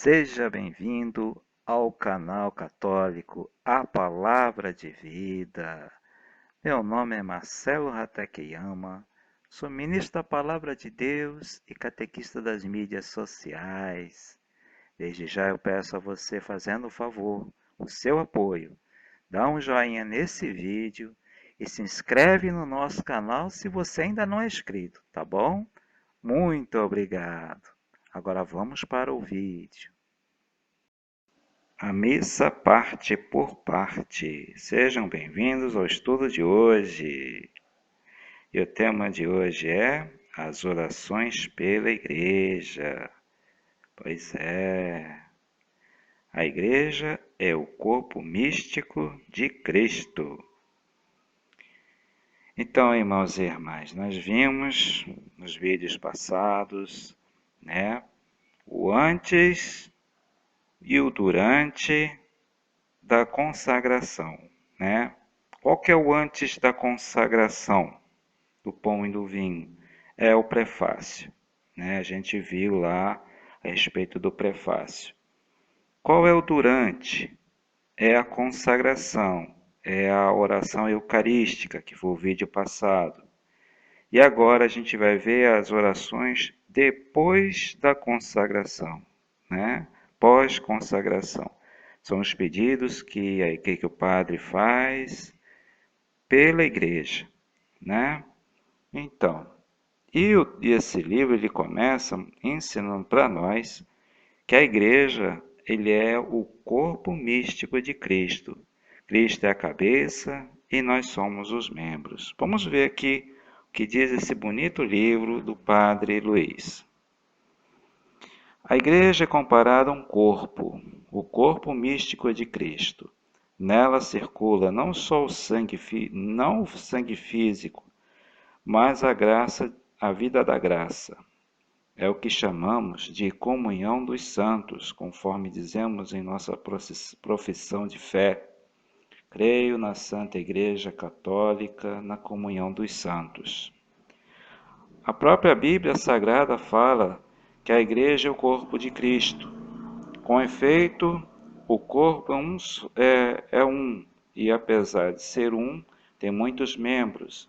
Seja bem-vindo ao canal católico A Palavra de Vida. Meu nome é Marcelo Hatakeyama, sou ministro da Palavra de Deus e catequista das mídias sociais. Desde já eu peço a você, fazendo o favor, o seu apoio. Dá um joinha nesse vídeo e se inscreve no nosso canal se você ainda não é inscrito, tá bom? Muito obrigado. Agora vamos para o vídeo. A missa parte por parte. Sejam bem-vindos ao estudo de hoje. E o tema de hoje é as orações pela Igreja. Pois é, a Igreja é o corpo místico de Cristo. Então, irmãos e irmãs, nós vimos nos vídeos passados, né, o antes e o durante da consagração, né? Qual que é o antes da consagração do pão e do vinho? É o prefácio, né? A gente viu lá a respeito do prefácio. Qual é o durante? É a consagração, é a oração eucarística, que foi o vídeo passado. E agora a gente vai ver as orações depois da consagração, né? Pós-consagração. São os pedidos que o padre faz pela igreja, né? Então, esse livro ele começa ensinando para nós que a igreja ele é o corpo místico de Cristo. Cristo é a cabeça e nós somos os membros. Vamos ver aqui o que diz esse bonito livro do Padre Luiz. A igreja é comparada a um corpo, o corpo místico de Cristo. Nela circula não só não o sangue físico, mas a graça, a vida da graça. É o que chamamos de comunhão dos santos, conforme dizemos em nossa profissão de fé. Creio na Santa Igreja Católica, na comunhão dos santos. A própria Bíblia Sagrada fala que a igreja é o corpo de Cristo. Com efeito, o corpo é um, e apesar de ser um, tem muitos membros,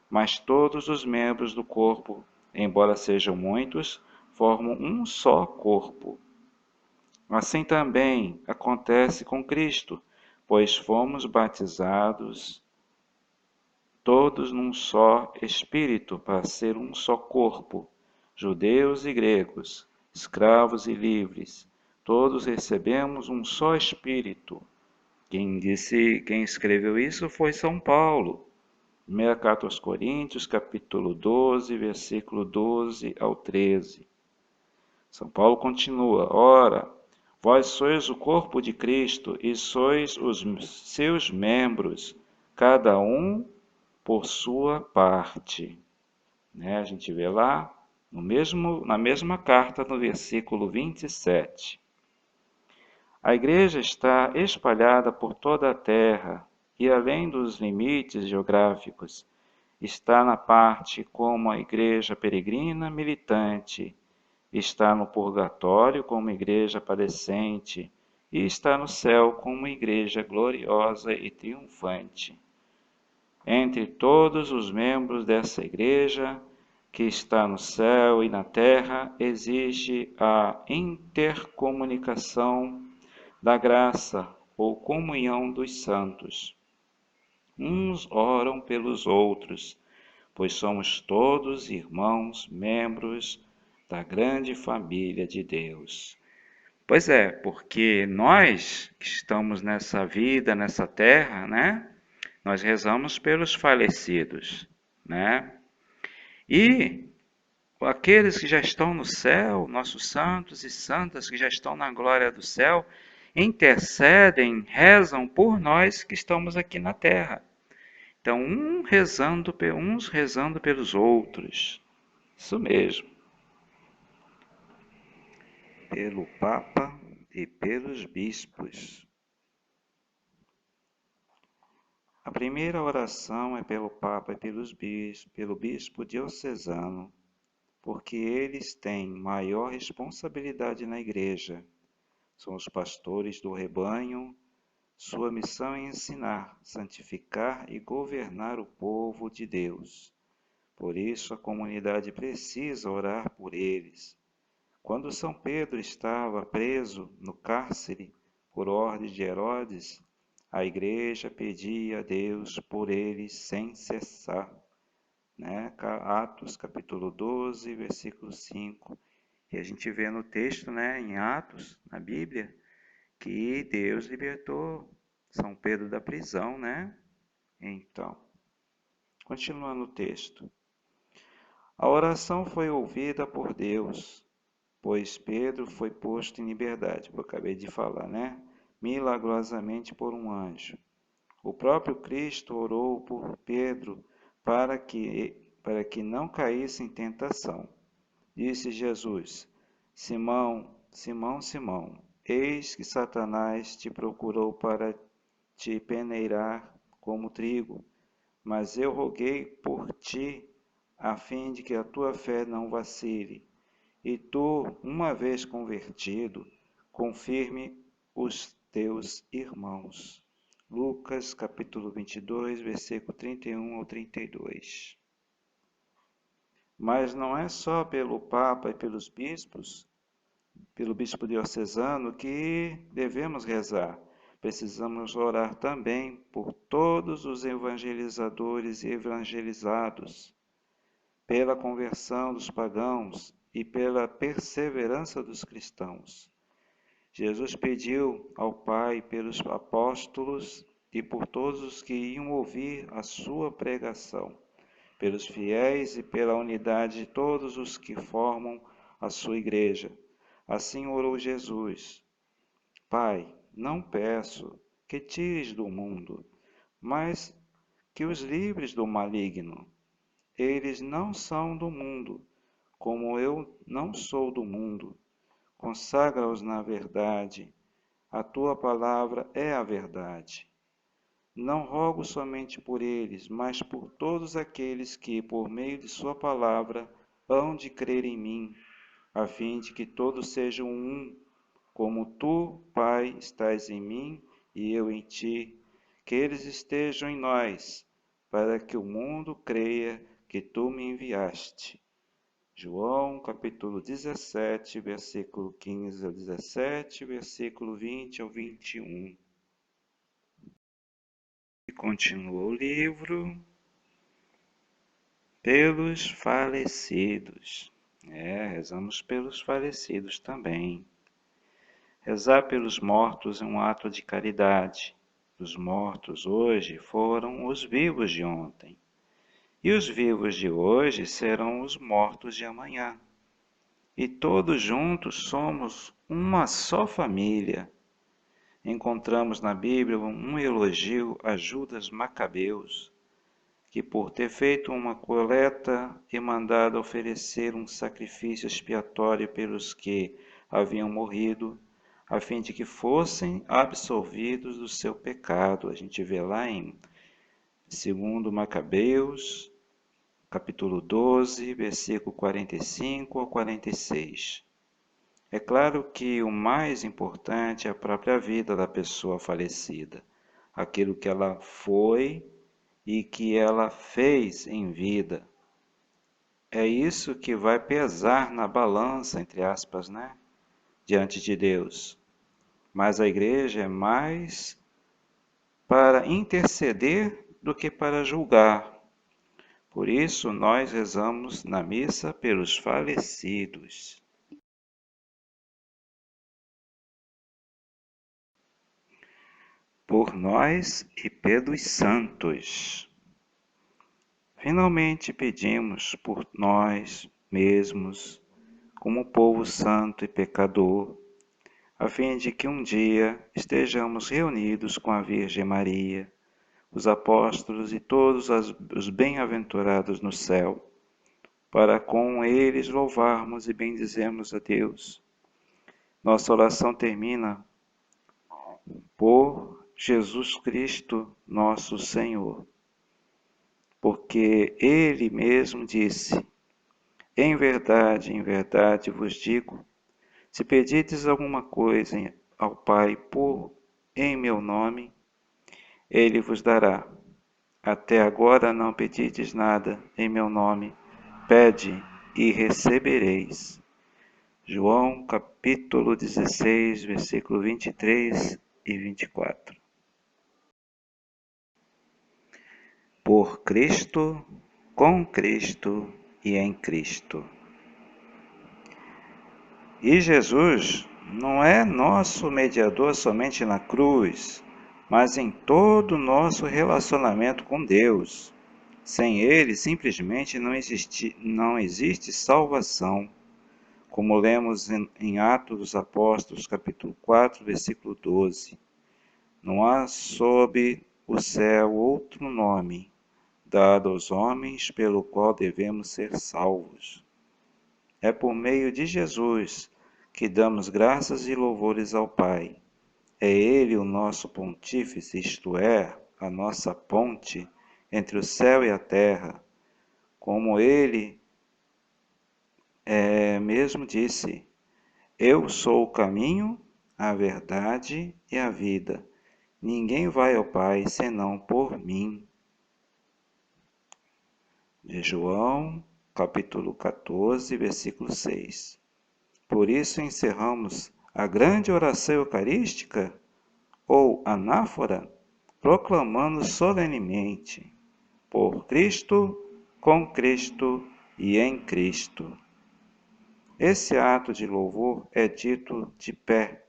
mas todos os membros do corpo, embora sejam muitos, formam um só corpo. Assim também acontece com Cristo, pois fomos batizados todos num só Espírito, para ser um só corpo, judeus e gregos, escravos e livres, todos recebemos um só Espírito. Quem escreveu isso foi São Paulo. Primeira carta aos Coríntios, capítulo 12, versículo 12 ao 13. São Paulo continua: Ora, vós sois o corpo de Cristo e sois os seus membros, cada um por sua parte. Né? A gente vê lá na mesma carta, no versículo 27. A igreja está espalhada por toda a terra e além dos limites geográficos. Está na parte como a igreja peregrina militante, está no purgatório como igreja padecente e está no céu como igreja gloriosa e triunfante. Entre todos os membros dessa igreja, que está no céu e na terra, existe a intercomunicação da graça ou comunhão dos santos. Uns oram pelos outros, pois somos todos irmãos, membros da grande família de Deus. Pois é, porque nós que estamos nessa vida, nessa terra, né? Nós rezamos pelos falecidos, né? E aqueles que já estão no céu, nossos santos e santas que já estão na glória do céu, intercedem, rezam por nós que estamos aqui na terra. Então, uns rezando pelos outros. Isso mesmo. Pelo Papa e pelos bispos. A primeira oração é pelo Papa e pelo bispo diocesano, porque eles têm maior responsabilidade na Igreja são os pastores do rebanho. Sua missão é ensinar, santificar e governar o povo de Deus. Por isso, a comunidade precisa orar por eles. Quando São Pedro estava preso no cárcere por ordem de Herodes, a igreja pedia a Deus por eles sem cessar. Né? Atos capítulo 12, versículo 5. E a gente vê no texto, né, em Atos, na Bíblia, que Deus libertou São Pedro da prisão, né? Então, continuando o texto. A oração foi ouvida por Deus, pois Pedro foi posto em liberdade, eu acabei de falar, né? Milagrosamente por um anjo. O próprio Cristo orou por Pedro para que não caísse em tentação. Disse Jesus: Simão, Simão, Simão, eis que Satanás te procurou para te peneirar como trigo, mas eu roguei por ti, a fim de que a tua fé não vacile. E tu, uma vez convertido, confirme os teus irmãos. Lucas capítulo 22, versículo 31 ao 32. Mas não é só pelo Papa e pelos bispos, pelo bispo diocesano, que devemos rezar. Precisamos orar também por todos os evangelizadores e evangelizados, pela conversão dos pagãos e pela perseverança dos cristãos. Jesus pediu ao Pai pelos apóstolos e por todos os que iam ouvir a sua pregação, pelos fiéis e pela unidade de todos os que formam a sua igreja. Assim orou Jesus: Pai, não peço que tires do mundo, mas que os livres do maligno. Eles não são do mundo, como eu não sou do mundo. Consagra-os na verdade. A tua palavra é a verdade. Não rogo somente por eles, mas por todos aqueles que, por meio de sua palavra, hão de crer em mim, a fim de que todos sejam um, como tu, Pai, estás em mim e eu em ti, que eles estejam em nós, para que o mundo creia que tu me enviaste. João, capítulo 17, versículo 15 ao 17, versículo 20 ao 21. E continua o livro, pelos falecidos. Rezamos pelos falecidos também. Rezar pelos mortos é um ato de caridade. Os mortos hoje foram os vivos de ontem. E os vivos de hoje serão os mortos de amanhã. E todos juntos somos uma só família. Encontramos na Bíblia um elogio a Judas Macabeus, que por ter feito uma coleta e mandado oferecer um sacrifício expiatório pelos que haviam morrido, a fim de que fossem absolvidos do seu pecado. A gente vê lá em 2 Macabeus, capítulo 12, versículo 45 ao 46. É claro que o mais importante é a própria vida da pessoa falecida, aquilo que ela foi e que ela fez em vida. É isso que vai pesar na balança, entre aspas, né? Diante de Deus. Mas a igreja é mais para interceder do que para julgar. Por isso, nós rezamos na missa pelos falecidos. Por nós e pelos santos. Finalmente pedimos por nós mesmos, como povo santo e pecador, a fim de que um dia estejamos reunidos com a Virgem Maria, os apóstolos e todos os bem-aventurados no céu, para com eles louvarmos e bendizermos a Deus. Nossa oração termina por Jesus Cristo, nosso Senhor, porque Ele mesmo disse: em verdade vos digo, se pedirdes alguma coisa ao Pai em meu nome, ele vos dará. Até agora não pedides nada em meu nome. Pede e recebereis. João capítulo 16, versículo 23 e 24. Por Cristo, com Cristo e em Cristo. E Jesus não é nosso mediador somente na cruz, mas em todo o nosso relacionamento com Deus. Sem Ele, simplesmente não existe salvação. Como lemos em Atos dos Apóstolos, capítulo 4, versículo 12. Não há sob o céu outro nome dado aos homens pelo qual devemos ser salvos. É por meio de Jesus que damos graças e louvores ao Pai. É Ele o nosso pontífice, isto é, a nossa ponte entre o céu e a terra. Como Ele mesmo disse, eu sou o caminho, a verdade e a vida. Ninguém vai ao Pai senão por mim. De João, capítulo 14, versículo 6. Por isso encerramos a grande oração eucarística, ou anáfora, proclamando solenemente: por Cristo, com Cristo e em Cristo. Esse ato de louvor é dito de pé,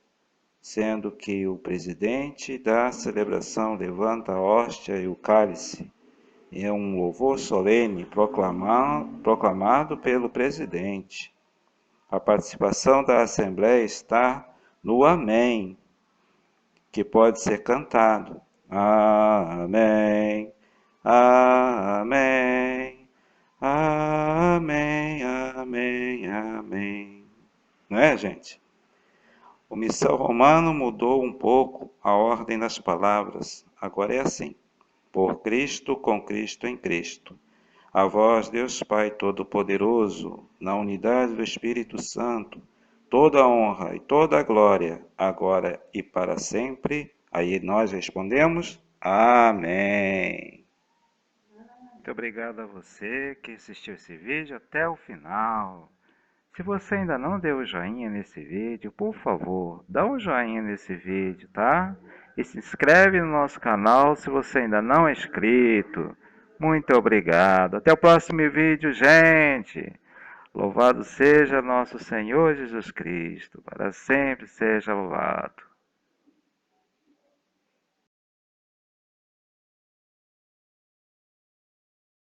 sendo que o presidente da celebração levanta a hóstia e o cálice. É um louvor solene proclamado pelo presidente. A participação da Assembleia está no Amém, que pode ser cantado. Amém, amém, amém, amém, amém. Não é, gente? O Missal Romano mudou um pouco a ordem das palavras. Agora é assim: por Cristo, com Cristo, em Cristo. A vós, Deus Pai Todo-Poderoso, na unidade do Espírito Santo, toda a honra e toda a glória, agora e para sempre. Aí nós respondemos: Amém. Muito obrigado a você que assistiu esse vídeo até o final. Se você ainda não deu o joinha nesse vídeo, por favor, dá um joinha nesse vídeo, tá? E se inscreve no nosso canal se você ainda não é inscrito. Muito obrigado. Até o próximo vídeo, gente. Louvado seja nosso Senhor Jesus Cristo. Para sempre seja louvado.